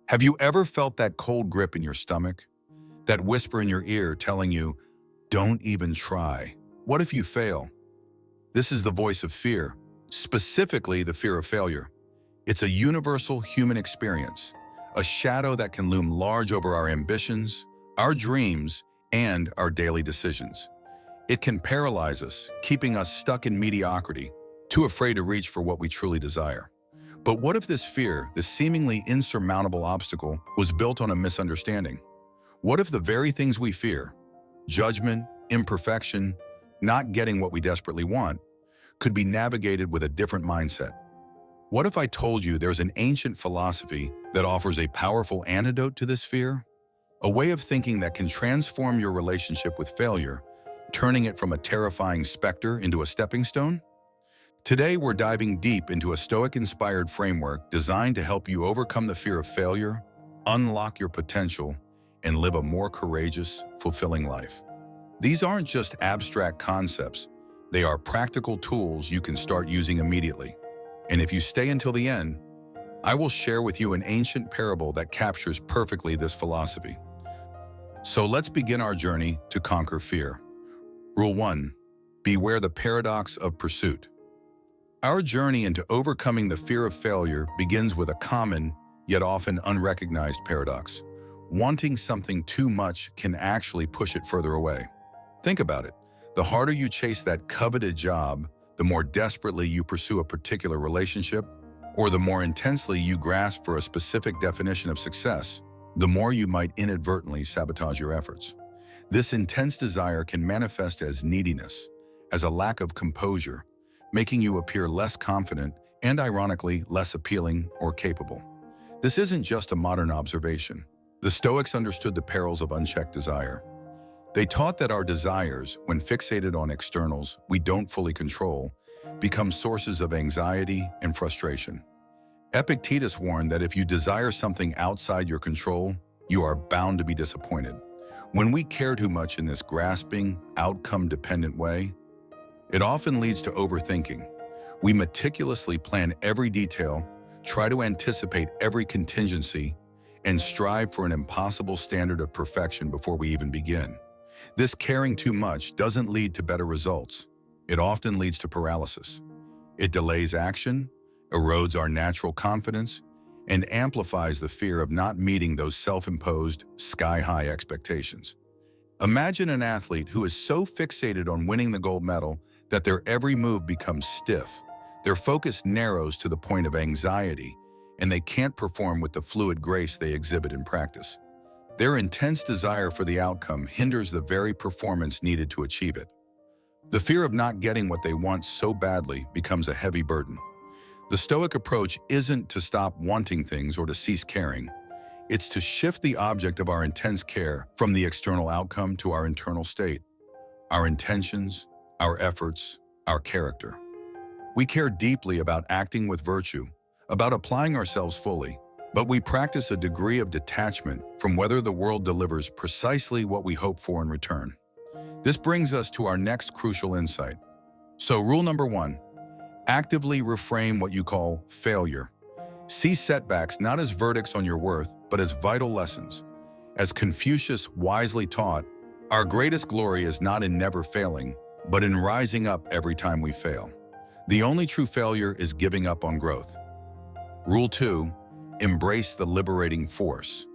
Have you ever felt that cold grip in your stomach? That whisper in your ear telling you, don't even try. What if you fail? This is the voice of fear, specifically the fear of failure. It's a universal human experience, a shadow that can loom large over our ambitions, our dreams, and our daily decisions. It can paralyze us, keeping us stuck in mediocrity, too afraid to reach for what we truly desire. But what if this fear, this seemingly insurmountable obstacle, was built on a misunderstanding? What if the very things we fear, judgment, imperfection, not getting what we desperately want, could be navigated with a different mindset? What if I told you there's an ancient philosophy that offers a powerful antidote to this fear? A way of thinking that can transform your relationship with failure, turning it from a terrifying specter into a stepping stone? Today, we're diving deep into a Stoic-inspired framework designed to help you overcome the fear of failure, unlock your potential, and live a more courageous, fulfilling life. These aren't just abstract concepts. They are practical tools you can start using immediately. And if you stay until the end, I will share with you an ancient parable that captures perfectly this philosophy. So let's begin our journey to conquer fear. Rule 1. Beware the paradox of pursuit. Our journey into overcoming the fear of failure begins with a common, yet often unrecognized paradox. Wanting something too much can actually push it further away. Think about it. The harder you chase that coveted job, the more desperately you pursue a particular relationship, or the more intensely you grasp for a specific definition of success, the more you might inadvertently sabotage your efforts. This intense desire can manifest as neediness, as a lack of composure, making you appear less confident and, ironically, less appealing or capable. This isn't just a modern observation. The Stoics understood the perils of unchecked desire. They taught that our desires, when fixated on externals we don't fully control, become sources of anxiety and frustration. Epictetus warned that if you desire something outside your control, you are bound to be disappointed. When we care too much in this grasping, outcome-dependent way, it often leads to overthinking. We meticulously plan every detail, try to anticipate every contingency, and strive for an impossible standard of perfection before we even begin. This caring too much doesn't lead to better results. It often leads to paralysis. It delays action, erodes our natural confidence, and amplifies the fear of not meeting those self-imposed, sky-high expectations. Imagine an athlete who is so fixated on winning the gold medal that their every move becomes stiff. Their focus narrows to the point of anxiety, and they can't perform with the fluid grace they exhibit in practice. Their intense desire for the outcome hinders the very performance needed to achieve it. The fear of not getting what they want so badly becomes a heavy burden. The Stoic approach isn't to stop wanting things or to cease caring. It's to shift the object of our intense care from the external outcome to our internal state, our intentions, our efforts, our character. We care deeply about acting with virtue, about applying ourselves fully, but we practice a degree of detachment from whether the world delivers precisely what we hope for in return. This brings us to our next crucial insight. So rule number 1, actively reframe what you call failure. See setbacks not as verdicts on your worth, but as vital lessons. As Confucius wisely taught, our greatest glory is not in never failing, but in rising up every time we fail. The only true failure is giving up on growth. Rule 2, embrace the liberating force.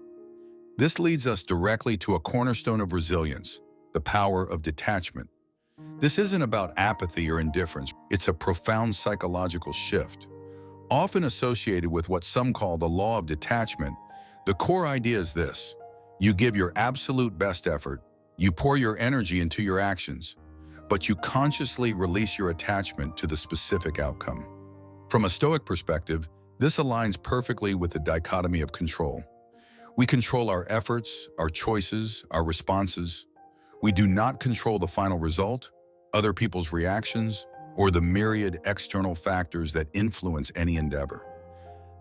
This leads us directly to a cornerstone of resilience, the power of detachment. This isn't about apathy or indifference. It's a profound psychological shift. Often associated with what some call the law of detachment, the core idea is this: you give your absolute best effort, you pour your energy into your actions, but you consciously release your attachment to the specific outcome. From a Stoic perspective, this aligns perfectly with the dichotomy of control. We control our efforts, our choices, our responses. We do not control the final result, other people's reactions, or the myriad external factors that influence any endeavor.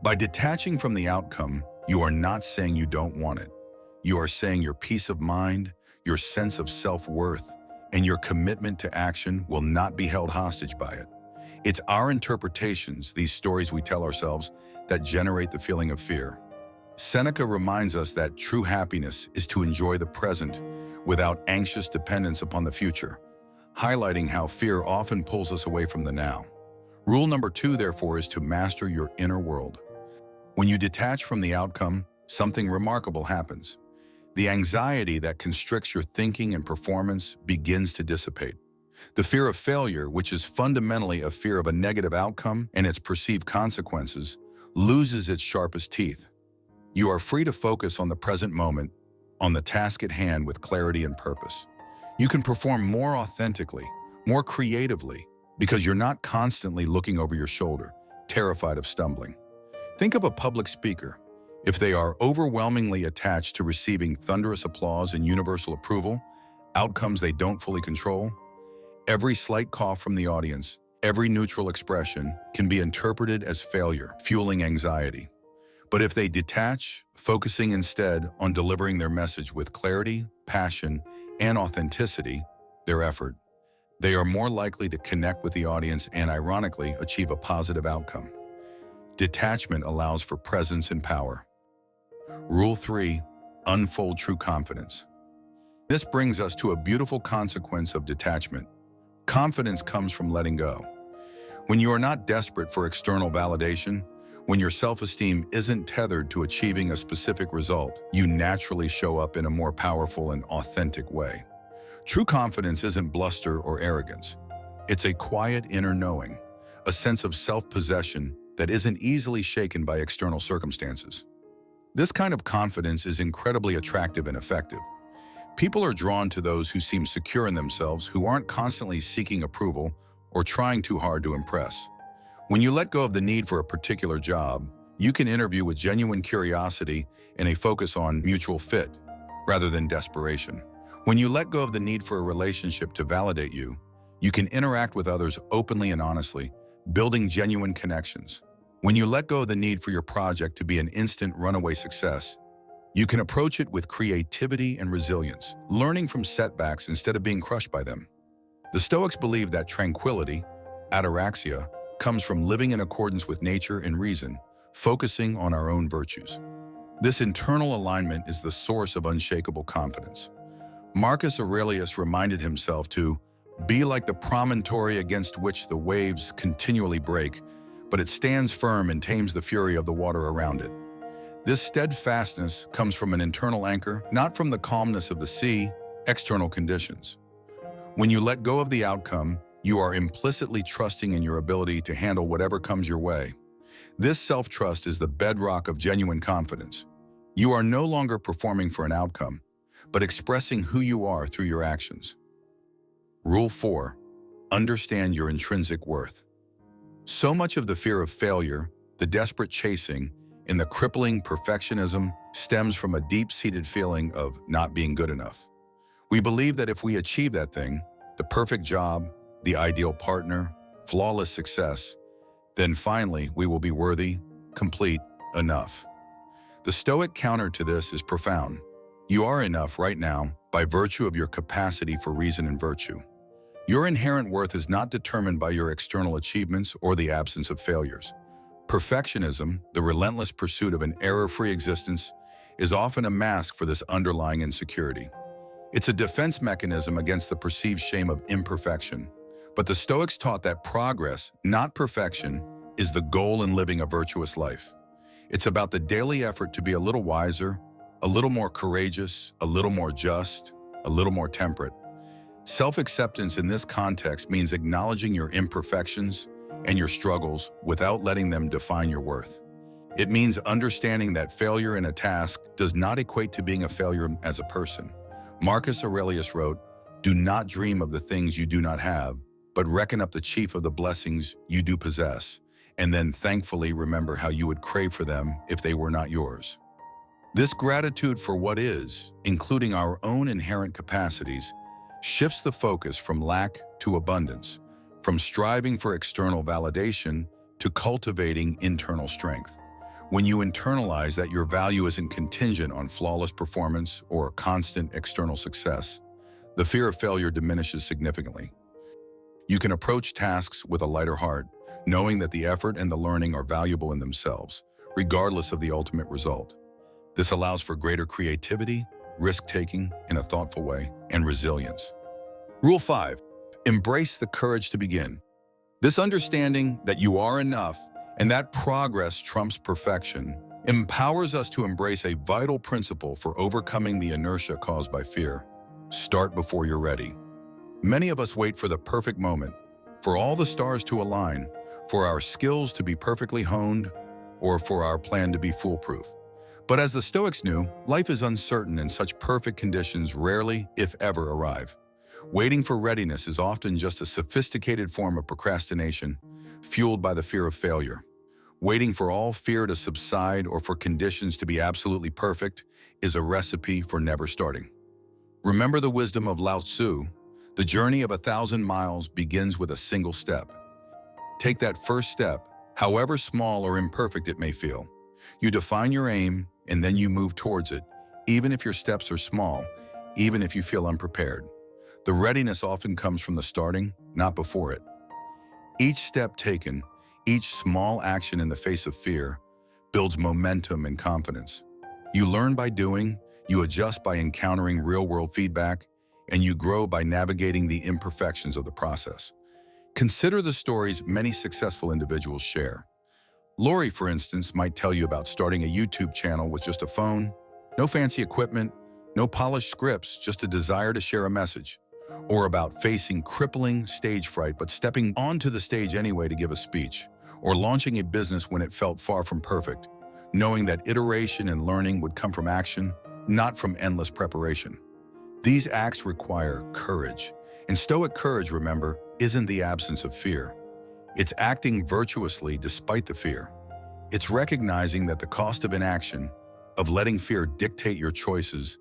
By detaching from the outcome, you are not saying you don't want it. You are saying your peace of mind, your sense of self-worth, and your commitment to action will not be held hostage by it. It's our interpretations, these stories we tell ourselves, that generate the feeling of fear. Seneca reminds us that true happiness is to enjoy the present without anxious dependence upon the future, highlighting how fear often pulls us away from the now. Rule number 2, therefore, is to master your inner world. When you detach from the outcome, something remarkable happens. The anxiety that constricts your thinking and performance begins to dissipate. The fear of failure, which is fundamentally a fear of a negative outcome and its perceived consequences, loses its sharpest teeth. You are free to focus on the present moment, on the task at hand with clarity and purpose. You can perform more authentically, more creatively, because you're not constantly looking over your shoulder, terrified of stumbling. Think of a public speaker. If they are overwhelmingly attached to receiving thunderous applause and universal approval, outcomes they don't fully control, every slight cough from the audience, every neutral expression can be interpreted as failure, fueling anxiety. But if they detach, focusing instead on delivering their message with clarity, passion, and authenticity, their effort, they are more likely to connect with the audience and, ironically, achieve a positive outcome. Detachment allows for presence and power. Rule 3, unfold true confidence. This brings us to a beautiful consequence of detachment. Confidence comes from letting go. When you are not desperate for external validation, when your self-esteem isn't tethered to achieving a specific result, you naturally show up in a more powerful and authentic way. True confidence isn't bluster or arrogance. It's a quiet inner knowing, a sense of self-possession that isn't easily shaken by external circumstances. This kind of confidence is incredibly attractive and effective. People are drawn to those who seem secure in themselves, who aren't constantly seeking approval or trying too hard to impress. When you let go of the need for a particular job, you can interview with genuine curiosity and a focus on mutual fit, rather than desperation. When you let go of the need for a relationship to validate you, you can interact with others openly and honestly, building genuine connections. When you let go of the need for your project to be an instant runaway success, you can approach it with creativity and resilience, learning from setbacks instead of being crushed by them. The Stoics believe that tranquility, ataraxia, comes from living in accordance with nature and reason, focusing on our own virtues. This internal alignment is the source of unshakable confidence. Marcus Aurelius reminded himself to be like the promontory against which the waves continually break, but it stands firm and tames the fury of the water around it. This steadfastness comes from an internal anchor, not from the calmness of the sea, external conditions. When you let go of the outcome, you are implicitly trusting in your ability to handle whatever comes your way. This self-trust is the bedrock of genuine confidence. You are no longer performing for an outcome, but expressing who you are through your actions. Rule 4, understand your intrinsic worth. So much of the fear of failure, the desperate chasing, and the crippling perfectionism stems from a deep-seated feeling of not being good enough. We believe that if we achieve that thing, the perfect job, the ideal partner, flawless success, then finally we will be worthy, complete, enough. The Stoic counter to this is profound. You are enough right now by virtue of your capacity for reason and virtue. Your inherent worth is not determined by your external achievements or the absence of failures. Perfectionism, the relentless pursuit of an error-free existence, is often a mask for this underlying insecurity. It's a defense mechanism against the perceived shame of imperfection. But the Stoics taught that progress, not perfection, is the goal in living a virtuous life. It's about the daily effort to be a little wiser, a little more courageous, a little more just, a little more temperate. Self-acceptance in this context means acknowledging your imperfections and your struggles without letting them define your worth. It means understanding that failure in a task does not equate to being a failure as a person. Marcus Aurelius wrote, "Do not dream of the things you do not have, but reckon up the chief of the blessings you do possess, and then thankfully remember how you would crave for them if they were not yours." This gratitude for what is, including our own inherent capacities, shifts the focus from lack to abundance, from striving for external validation to cultivating internal strength. When you internalize that your value isn't contingent on flawless performance or constant external success, the fear of failure diminishes significantly. You can approach tasks with a lighter heart, knowing that the effort and the learning are valuable in themselves, regardless of the ultimate result. This allows for greater creativity, risk-taking in a thoughtful way, and resilience. Rule 5. Embrace the courage to begin. This understanding that you are enough and that progress trumps perfection empowers us to embrace a vital principle for overcoming the inertia caused by fear. Start before you're ready. Many of us wait for the perfect moment, for all the stars to align, for our skills to be perfectly honed, or for our plan to be foolproof. But as the Stoics knew, life is uncertain and such perfect conditions rarely, if ever, arrive. Waiting for readiness is often just a sophisticated form of procrastination, fueled by the fear of failure. Waiting for all fear to subside or for conditions to be absolutely perfect is a recipe for never starting. Remember the wisdom of Lao Tzu: the journey of 1,000 miles begins with a single step. Take that first step, however small or imperfect it may feel. You define your aim, and then you move towards it, even if your steps are small, even if you feel unprepared. The readiness often comes from the starting, not before it. Each step taken, each small action in the face of fear, builds momentum and confidence. You learn by doing, you adjust by encountering real-world feedback, and you grow by navigating the imperfections of the process. Consider the stories many successful individuals share. Lori, for instance, might tell you about starting a YouTube channel with just a phone, no fancy equipment, no polished scripts, just a desire to share a message. Or about facing crippling stage fright but stepping onto the stage anyway to give a speech. Or launching a business when it felt far from perfect, knowing that iteration and learning would come from action, not from endless preparation. These acts require courage. And Stoic courage, remember, isn't the absence of fear. It's acting virtuously despite the fear. It's recognizing that the cost of inaction, of letting fear dictate your choices,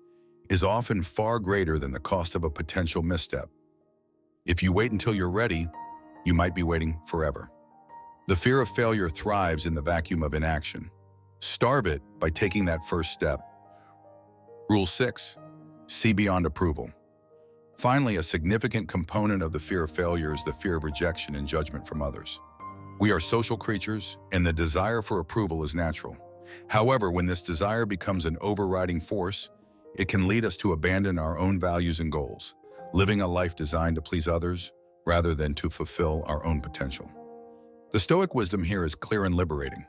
is often far greater than the cost of a potential misstep. If you wait until you're ready, you might be waiting forever. The fear of failure thrives in the vacuum of inaction. Starve it by taking that first step. Rule 6. See beyond approval. Finally, a significant component of the fear of failure is the fear of rejection and judgment from others. We are social creatures, and the desire for approval is natural. However, when this desire becomes an overriding force, it can lead us to abandon our own values and goals, living a life designed to please others rather than to fulfill our own potential. The Stoic wisdom here is clear and liberating.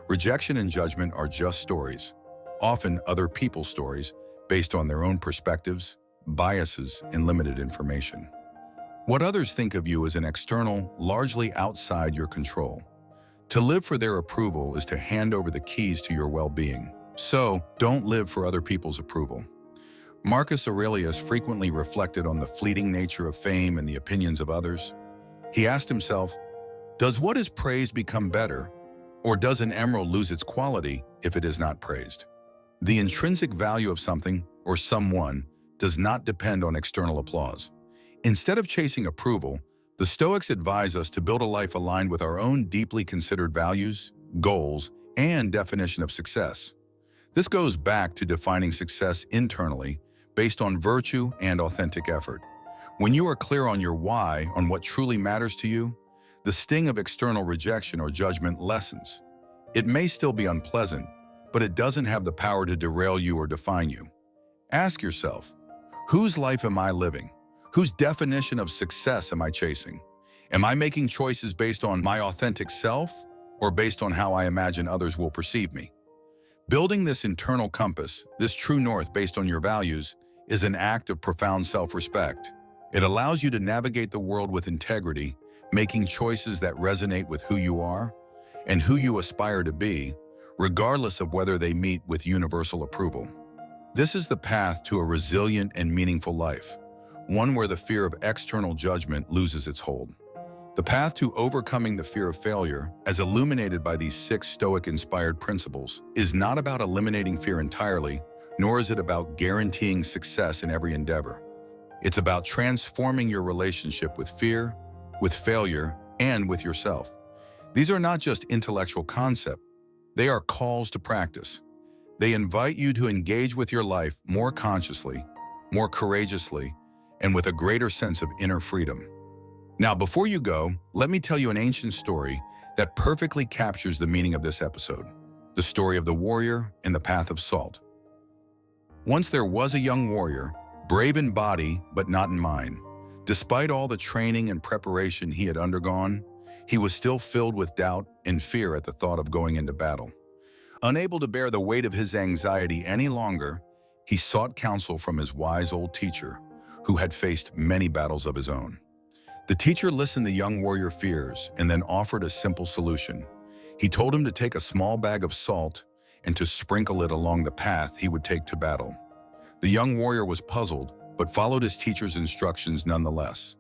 Rejection and judgment are just stories, often other people's stories, based on their own perspectives, biases, and limited information. What others think of you is an external, largely outside your control. To live for their approval is to hand over the keys to your well-being. So, don't live for other people's approval. Marcus Aurelius frequently reflected on the fleeting nature of fame and the opinions of others. He asked himself, does what is praised become better, or does an emerald lose its quality if it is not praised? The intrinsic value of something or someone does not depend on external applause. Instead of chasing approval, the Stoics advise us to build a life aligned with our own deeply considered values, goals, and definition of success. This goes back to defining success internally based on virtue and authentic effort. When you are clear on your why, on what truly matters to you, the sting of external rejection or judgment lessens. It may still be unpleasant, but it doesn't have the power to derail you or define you. Ask yourself, whose life am I living? Whose definition of success am I chasing? Am I making choices based on my authentic self or based on how I imagine others will perceive me? Building this internal compass, this true north based on your values, is an act of profound self-respect. It allows you to navigate the world with integrity, making choices that resonate with who you are and who you aspire to be, regardless of whether they meet with universal approval. This is the path to a resilient and meaningful life, one where the fear of external judgment loses its hold. The path to overcoming the fear of failure, as illuminated by these 6 Stoic-inspired principles, is not about eliminating fear entirely, nor is it about guaranteeing success in every endeavor. It's about transforming your relationship with fear, with failure, and with yourself. These are not just intellectual concepts. They are calls to practice. They invite you to engage with your life more consciously, more courageously, and with a greater sense of inner freedom. Now, before you go, let me tell you an ancient story that perfectly captures the meaning of this episode: the story of the warrior and the path of salt. Once there was a young warrior, brave in body but not in mind. Despite all the training and preparation he had undergone, he was still filled with doubt and fear at the thought of going into battle. Unable to bear the weight of his anxiety any longer, he sought counsel from his wise old teacher, who had faced many battles of his own. The teacher listened to the young warrior's fears and then offered a simple solution. He told him to take a small bag of salt and to sprinkle it along the path he would take to battle. The young warrior was puzzled, but followed his teacher's instructions nonetheless.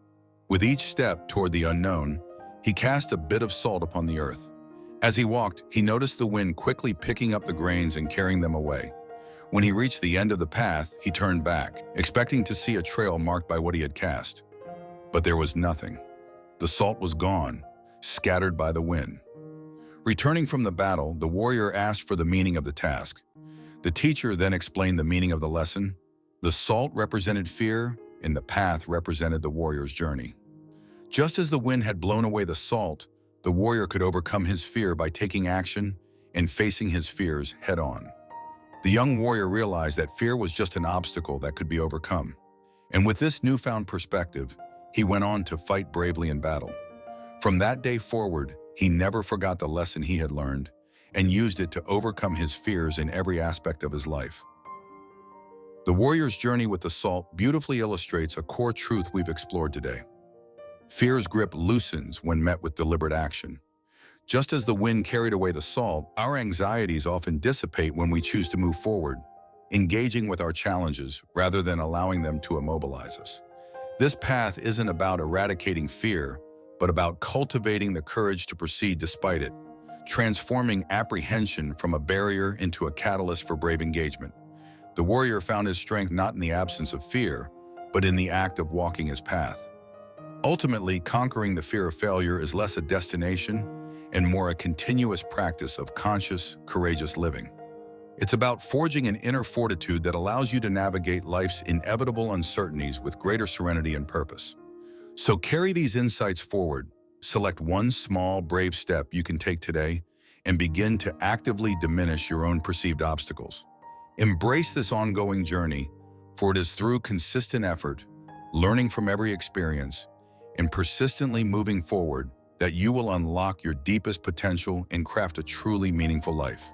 With each step toward the unknown, he cast a bit of salt upon the earth. As he walked, he noticed the wind quickly picking up the grains and carrying them away. When he reached the end of the path, he turned back, expecting to see a trail marked by what he had cast. But there was nothing. The salt was gone, scattered by the wind. Returning from the battle, the warrior asked for the meaning of the task. The teacher then explained the meaning of the lesson. The salt represented fear, and the path represented the warrior's journey. Just as the wind had blown away the salt, the warrior could overcome his fear by taking action and facing his fears head-on. The young warrior realized that fear was just an obstacle that could be overcome. And with this newfound perspective, he went on to fight bravely in battle. From that day forward, he never forgot the lesson he had learned and used it to overcome his fears in every aspect of his life. The warrior's journey with the salt beautifully illustrates a core truth we've explored today. Fear's grip loosens when met with deliberate action. Just as the wind carried away the salt, our anxieties often dissipate when we choose to move forward, engaging with our challenges rather than allowing them to immobilize us. This path isn't about eradicating fear, but about cultivating the courage to proceed despite it, transforming apprehension from a barrier into a catalyst for brave engagement. The warrior found his strength not in the absence of fear, but in the act of walking his path. Ultimately, conquering the fear of failure is less a destination and more a continuous practice of conscious, courageous living. It's about forging an inner fortitude that allows you to navigate life's inevitable uncertainties with greater serenity and purpose. So carry these insights forward, select one small, brave step you can take today, and begin to actively diminish your own perceived obstacles. Embrace this ongoing journey, for it is through consistent effort, learning from every experience, and persistently moving forward that you will unlock your deepest potential and craft a truly meaningful life.